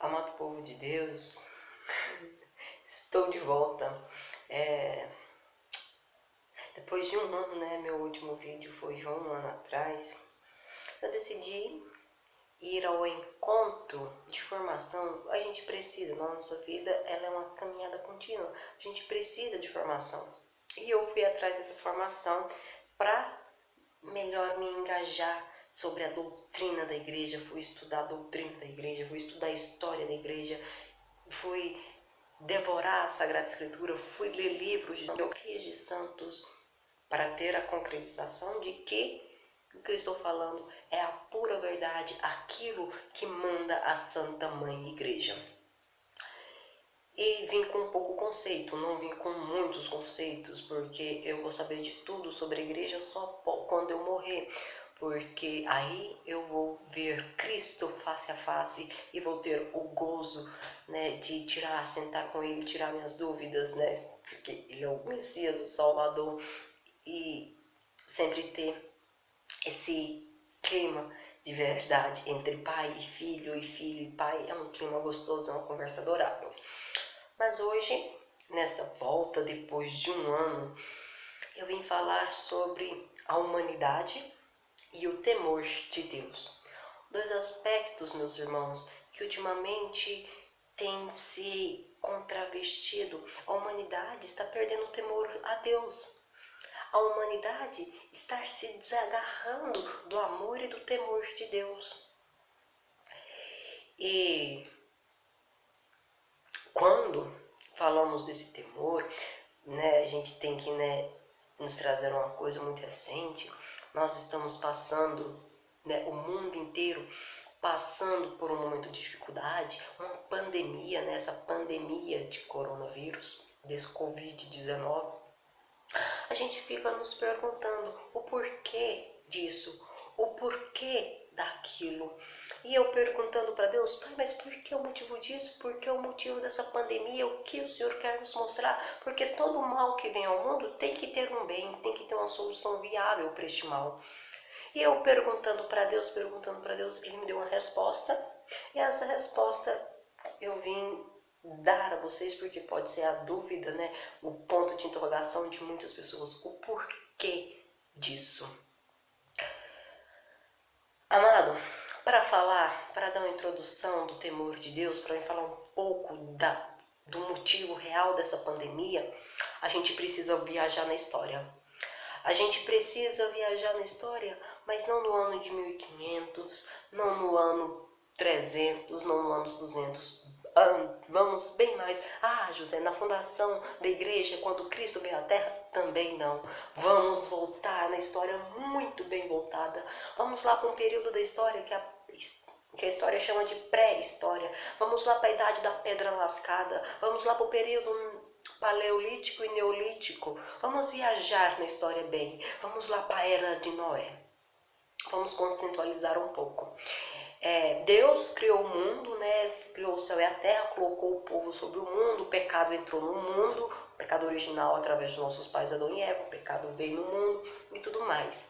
Amado povo de Deus, estou de volta. Depois de um ano, né? Meu último vídeo foi de um ano atrás. Eu decidi ir ao encontro de formação. A gente precisa, na nossa vida, ela é uma caminhada contínua. A gente precisa de formação. E eu fui atrás dessa formação para melhor me engajar sobre a doutrina da igreja. Fui estudar a doutrina da igreja, fui estudar a história da igreja, fui devorar a Sagrada Escritura, fui ler livros de biografias de santos para ter a concretização de que o que eu estou falando é a pura verdade, aquilo que manda a Santa Mãe Igreja. E vim com pouco conceito, não vim com muitos conceitos, porque eu vou saber de tudo sobre a igreja só quando eu morrer. Porque aí eu vou ver Cristo face a face e vou ter o gozo, né, de sentar com Ele, tirar minhas dúvidas, né, porque Ele é o Messias, o Salvador, e sempre ter esse clima de verdade entre pai e filho e pai. É um clima gostoso, é uma conversa adorável. Mas hoje, nessa volta, depois de um ano, eu vim falar sobre a humanidade e o temor de Deus. Dois aspectos, meus irmãos, que ultimamente têm se contravestido. A humanidade está perdendo o temor a Deus. A humanidade está se desagarrando do amor e do temor de Deus. E quando falamos desse temor, né, a gente tem que, nos trazer uma coisa muito recente. Nós estamos passando, o mundo inteiro passando por um momento de dificuldade, uma pandemia, essa pandemia de coronavírus, desse Covid-19. A gente fica nos perguntando o porquê disso, o porquê daquilo. E eu perguntando para Deus, Pai, mas por que o motivo disso? Por que o motivo dessa pandemia? O que o Senhor quer nos mostrar? Porque todo mal que vem ao mundo tem que ter um bem, tem que ter uma solução viável para este mal. E eu perguntando para Deus, Ele me deu uma resposta. E essa resposta eu vim dar a vocês porque pode ser a dúvida, o ponto de interrogação de muitas pessoas, o porquê disso. Amado, para dar uma introdução do temor de Deus, para falar um pouco do motivo real dessa pandemia, a gente precisa viajar na história. A gente precisa viajar na história, mas não no ano de 1500, não no ano 300, não no ano 200. Vamos bem mais. José, na fundação da igreja, quando Cristo veio à Terra, também não. Vamos voltar na história muito bem voltada. Vamos lá para um período da história que a história chama de pré-história. Vamos lá para a idade da pedra lascada. Vamos lá para o período paleolítico e neolítico. Vamos viajar na história bem. Vamos lá para a era de Noé. Vamos conceitualizar um pouco. Deus criou o mundo, criou o céu e a terra, colocou o povo sobre o mundo, o pecado entrou no mundo, o pecado original através de nossos pais Adão e Eva, o pecado veio no mundo e tudo mais.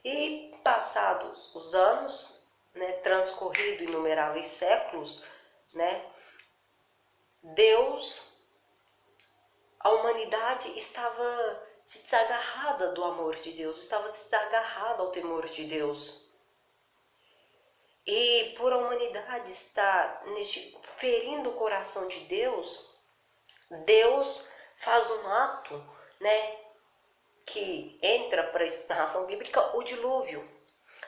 E passados os anos, transcorrido inumeráveis séculos, a humanidade estava desagarrada do amor de Deus, estava desagarrada ao temor de Deus. E por a humanidade estar ferindo o coração de Deus, Deus faz um ato, que entra para a narração bíblica, o dilúvio.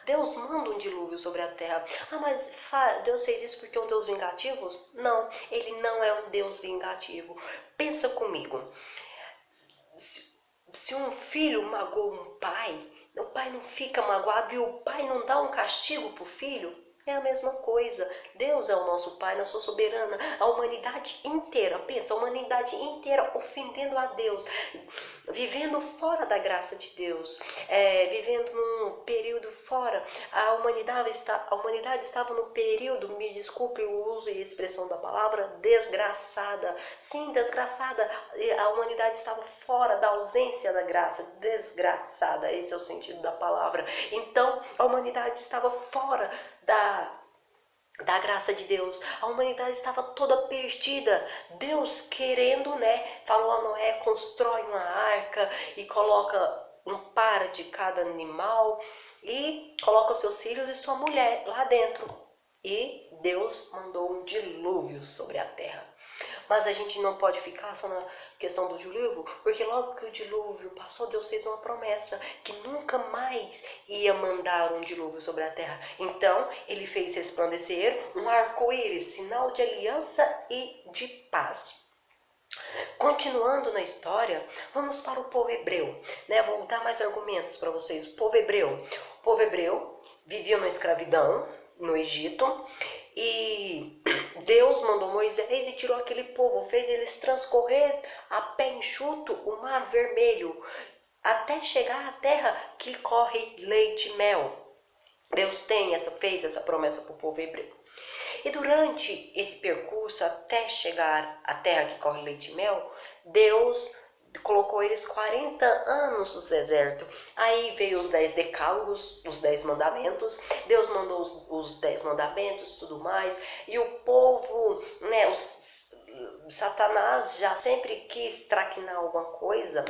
Deus manda um dilúvio sobre a terra. Mas Deus fez isso porque é um Deus vingativo? Não, Ele não é um Deus vingativo. Pensa comigo. Se um filho magoa um pai, o pai não fica magoado e o pai não dá um castigo para o filho? É a mesma coisa. Deus é o nosso Pai, eu sou soberana. A humanidade inteira, pensa, a humanidade inteira ofendendo a Deus, vivendo fora da graça de Deus, vivendo num período fora. A humanidade estava no período, me desculpe o uso e a expressão da palavra, desgraçada. Sim, desgraçada. A humanidade estava fora da ausência da graça, desgraçada, esse é o sentido da palavra. Então, a humanidade estava fora da graça de Deus. A humanidade estava toda perdida. Deus querendo, falou a Noé, constrói uma arca e coloca um par de cada animal e coloca seus filhos e sua mulher lá dentro. E Deus mandou um dilúvio sobre a terra. Mas a gente não pode ficar só na questão do dilúvio, porque logo que o dilúvio passou, Deus fez uma promessa que nunca mais ia mandar um dilúvio sobre a terra. Então, ele fez resplandecer um arco-íris, sinal de aliança e de paz. Continuando na história, vamos para o povo hebreu, Vou dar mais argumentos para vocês. O povo hebreu vivia na escravidão no Egito e Deus mandou Moisés e tirou aquele povo, fez eles transcorrer a pé enxuto o Mar Vermelho até chegar à terra que corre leite e mel. Deus fez essa promessa para o povo hebreu. E durante esse percurso até chegar à terra que corre leite e mel, Deus colocou eles 40 anos no deserto. Aí veio os 10 decálogos, os 10 mandamentos. Deus mandou os 10 mandamentos, tudo mais. E o povo, Satanás já sempre quis traquinar alguma coisa,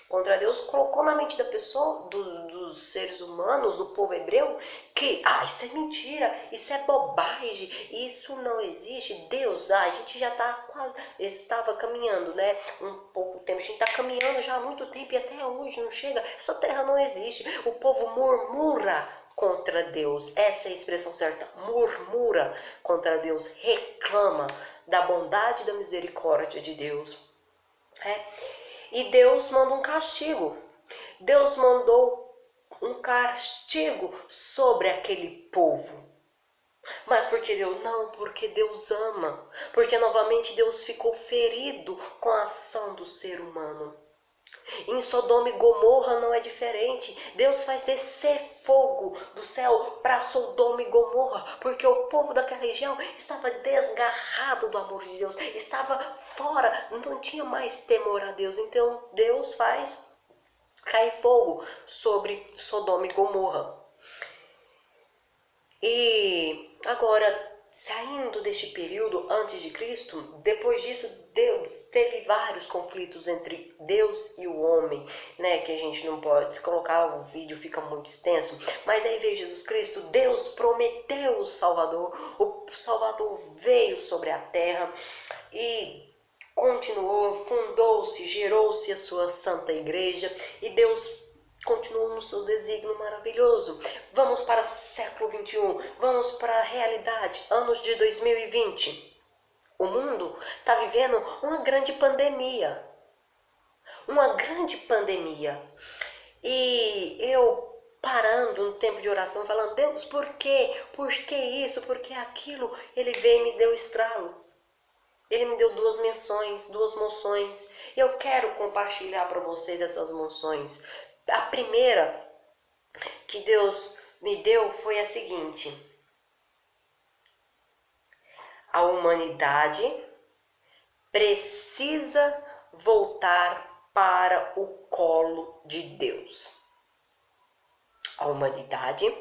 contra Deus, colocou na mente da pessoa, dos seres humanos, do povo hebreu, que, isso é mentira, isso é bobagem, isso não existe. Deus, a gente já estava caminhando, um pouco tempo, a gente está caminhando já há muito tempo e até hoje não chega, essa terra não existe. O povo murmura contra Deus, essa é a expressão certa, murmura contra Deus, reclama da bondade e da misericórdia de Deus. E Deus manda um castigo. Deus mandou um castigo sobre aquele povo. Mas por que Deus? Não, porque Deus ama. Porque novamente Deus ficou ferido com a ação do ser humano. Em Sodoma e Gomorra não é diferente. Deus faz descer fogo do céu para Sodoma e Gomorra, porque o povo daquela região estava desgarrado do amor de Deus, estava fora, não tinha mais temor a Deus. Então Deus faz cair fogo sobre Sodoma e Gomorra. E agora, saindo deste período antes de Cristo, depois disso Deus teve vários conflitos entre Deus e o homem, que a gente não pode, se colocar o vídeo fica muito extenso, mas aí veio Jesus Cristo, Deus prometeu o Salvador veio sobre a terra e continuou, fundou-se, gerou-se a sua santa igreja e Deus continuou no seu desígnio maravilhoso. Vamos para o século 21, vamos para a realidade, anos de 2020. O mundo está vivendo uma grande pandemia. E eu parando no tempo de oração, falando, Deus, por quê? Por que isso? Por que aquilo? Ele veio e me deu estralo. Ele me deu duas moções. E eu quero compartilhar para vocês essas moções. A primeira que Deus me deu foi a seguinte: a humanidade precisa voltar para o colo de Deus. A humanidade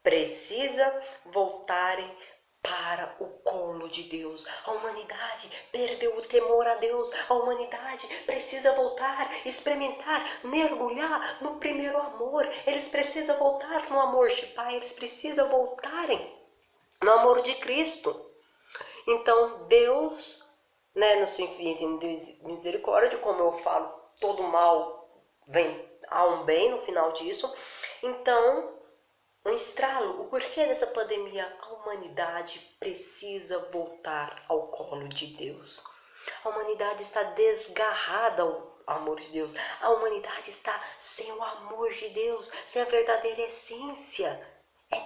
precisa voltar para o colo de Deus. A humanidade perdeu o temor a Deus. A humanidade precisa voltar, experimentar, mergulhar no primeiro amor. Eles precisam voltar no amor de Pai. Eles precisam voltarem no amor de Cristo. Então Deus, na sua infinita misericórdia, como eu falo, todo mal há um bem no final disso. Então, um estralo, o porquê dessa pandemia? A humanidade precisa voltar ao colo de Deus. A humanidade está desgarrada ao amor de Deus. A humanidade está sem o amor de Deus, sem a verdadeira essência.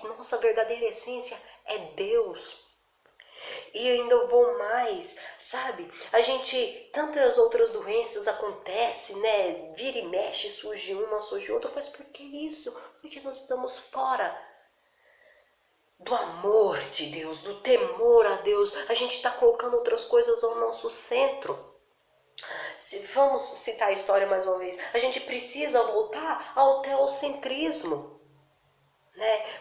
Nossa verdadeira essência é Deus. E ainda vou mais, sabe? Tantas outras doenças acontecem, Vira e mexe, surge uma, surge outra. Mas por que isso? Porque nós estamos fora do amor de Deus, do temor a Deus. A gente está colocando outras coisas ao nosso centro. Vamos citar a história mais uma vez. A gente precisa voltar ao teocentrismo,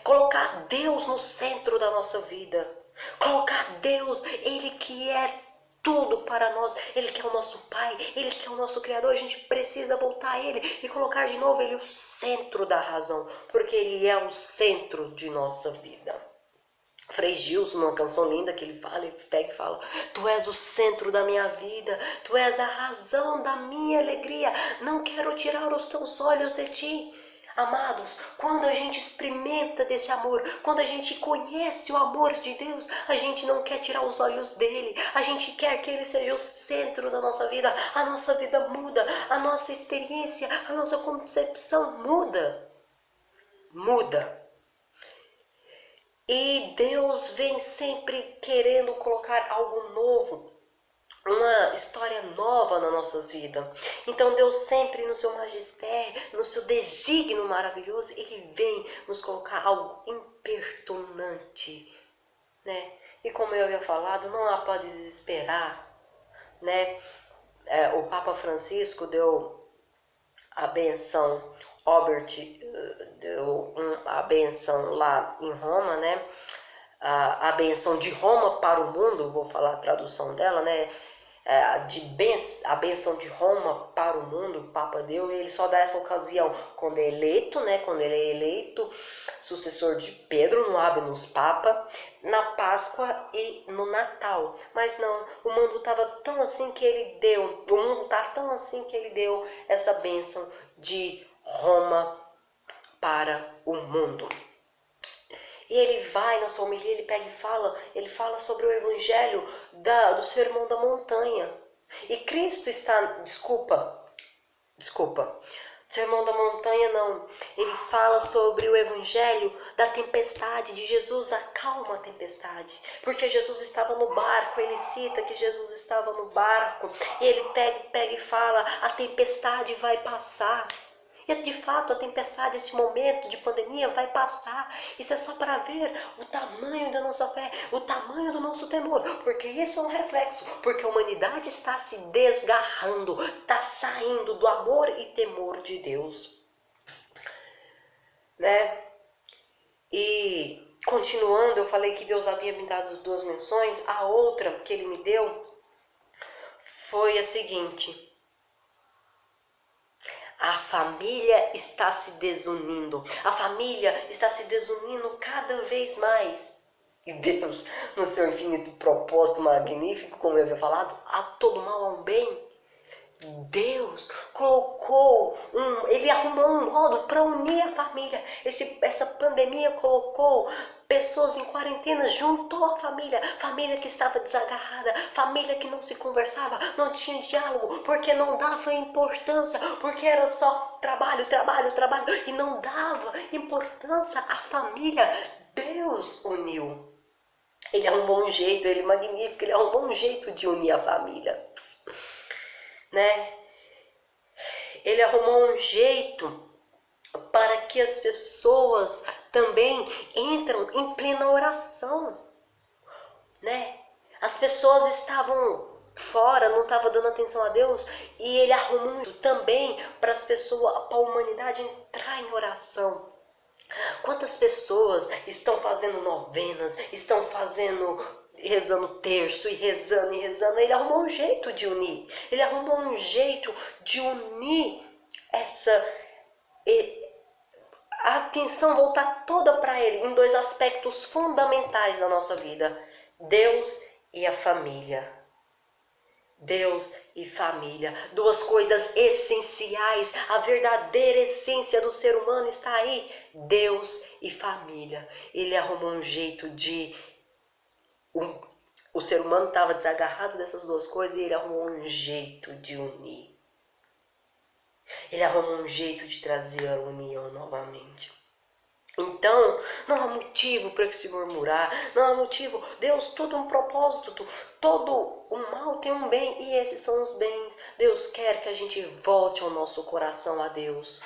colocar Deus no centro da nossa vida. Colocar Deus, Ele que é tudo para nós, Ele que é o nosso Pai, Ele que é o nosso Criador, a gente precisa voltar a Ele e colocar de novo Ele o centro da razão, porque Ele é o centro de nossa vida. Frei Gilson, numa canção linda que ele fala, ele pega e fala: Tu és o centro da minha vida, Tu és a razão da minha alegria, não quero tirar os teus olhos de ti. Amados, quando a gente experimenta desse amor, quando a gente conhece o amor de Deus, a gente não quer tirar os olhos dele, a gente quer que ele seja o centro da nossa vida, a nossa vida muda, a nossa experiência, a nossa concepção muda. Muda. E Deus vem sempre querendo colocar algo novo, uma história nova nas nossas vidas. Então Deus sempre no seu magistério, no seu desígnio maravilhoso, Ele vem nos colocar algo impertonante, né? E como eu havia falado, não há para desesperar, né? O Papa Francisco deu a benção, Albert deu a benção lá em Roma, né? A benção de Roma para o mundo, vou falar a tradução dela, né? A benção de Roma para o mundo, o Papa deu, e ele só dá essa ocasião quando é eleito, né? Quando ele é eleito sucessor de Pedro, no Habemus Papa, na Páscoa e no Natal. Mas não, o mundo estava tão assim que ele deu, o mundo está tão assim que ele deu essa benção de Roma para o mundo. E ele vai na sua homilia, ele pega e ele fala sobre o evangelho do Sermão da Montanha. E Cristo está, desculpa, Sermão da Montanha não, ele fala sobre o evangelho da tempestade, de Jesus acalma a tempestade, porque Jesus estava no barco, ele cita que Jesus estava no barco, e ele pega e fala, a tempestade vai passar. E de fato a tempestade, esse momento de pandemia vai passar. Isso é só para ver o tamanho da nossa fé, o tamanho do nosso temor. Porque isso é um reflexo, porque a humanidade está se desgarrando, está saindo do amor e temor de Deus. Né? E continuando, eu falei que Deus havia me dado as duas menções. A outra que ele me deu foi a seguinte: a família está se desunindo. A família está se desunindo cada vez mais. E Deus, no seu infinito propósito magnífico, como eu havia falado, a todo mal há um bem. Deus colocou, ele arrumou um modo para unir a família. Essa pandemia colocou pessoas em quarentena, juntou a família que estava desagarrada, família que não se conversava, não tinha diálogo, porque não dava importância, porque era só trabalho, e não dava importância à família. Deus uniu. Ele arrumou um jeito, ele é magnífico, ele arrumou um jeito de unir a família. Né? Ele arrumou um jeito para que as pessoas também entram em plena oração, né? As pessoas estavam fora, não estavam dando atenção a Deus, e ele arrumou também para as pessoas, para a humanidade entrar em oração. Quantas pessoas estão fazendo novenas, estão rezando terço e rezando, ele arrumou um jeito de unir, ele arrumou um jeito de unir a atenção voltar toda para ele em dois aspectos fundamentais da nossa vida: Deus e a família. Deus e família, duas coisas essenciais, a verdadeira essência do ser humano está aí, Deus e família. Ele arrumou um jeito de... O ser humano estava desagarrado dessas duas coisas e ele arrumou um jeito de unir. Ele arrumou um jeito de trazer a união novamente. Então, não há motivo para se murmurar, não há motivo. Deus, tudo um propósito, todo o mal tem um bem e esses são os bens. Deus quer que a gente volte ao nosso coração a Deus.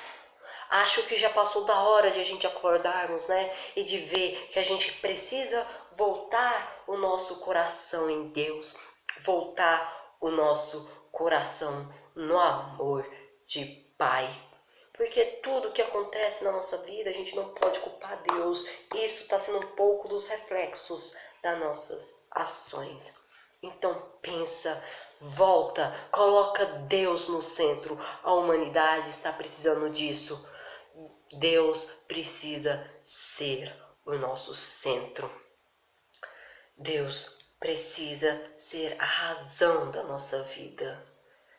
Acho que já passou da hora de a gente acordarmos, né? E de ver que a gente precisa voltar o nosso coração em Deus, voltar o nosso coração no amor de paz. Porque tudo que acontece na nossa vida, a gente não pode culpar Deus. Isso está sendo um pouco dos reflexos das nossas ações. Então pensa, volta, coloca Deus no centro. A humanidade está precisando disso. Deus precisa ser o nosso centro. Deus precisa ser a razão da nossa vida.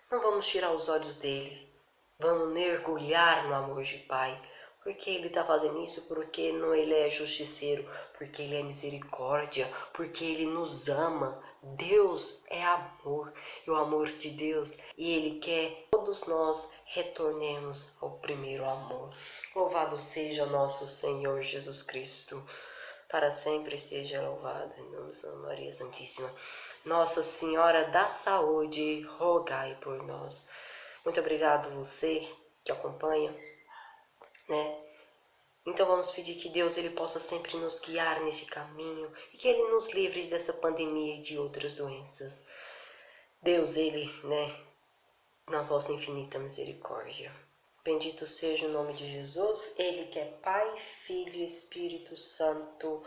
Não vamos tirar os olhos dele. Vamos mergulhar no amor de Pai. Porque ele está fazendo isso? Porque não ele é justiceiro, porque ele é misericórdia, porque ele nos ama. Deus é amor, e o amor de Deus, e ele quer que todos nós retornemos ao primeiro amor. Louvado seja nosso Senhor Jesus Cristo, para sempre seja louvado, em nome de Maria Santíssima. Nossa Senhora da Saúde, rogai por nós. Muito obrigado você que acompanha, né? Então vamos pedir que Deus ele possa sempre nos guiar neste caminho e que ele nos livre dessa pandemia e de outras doenças. Deus ele, né, na vossa infinita misericórdia. Bendito seja o nome de Jesus, ele que é Pai, Filho e Espírito Santo.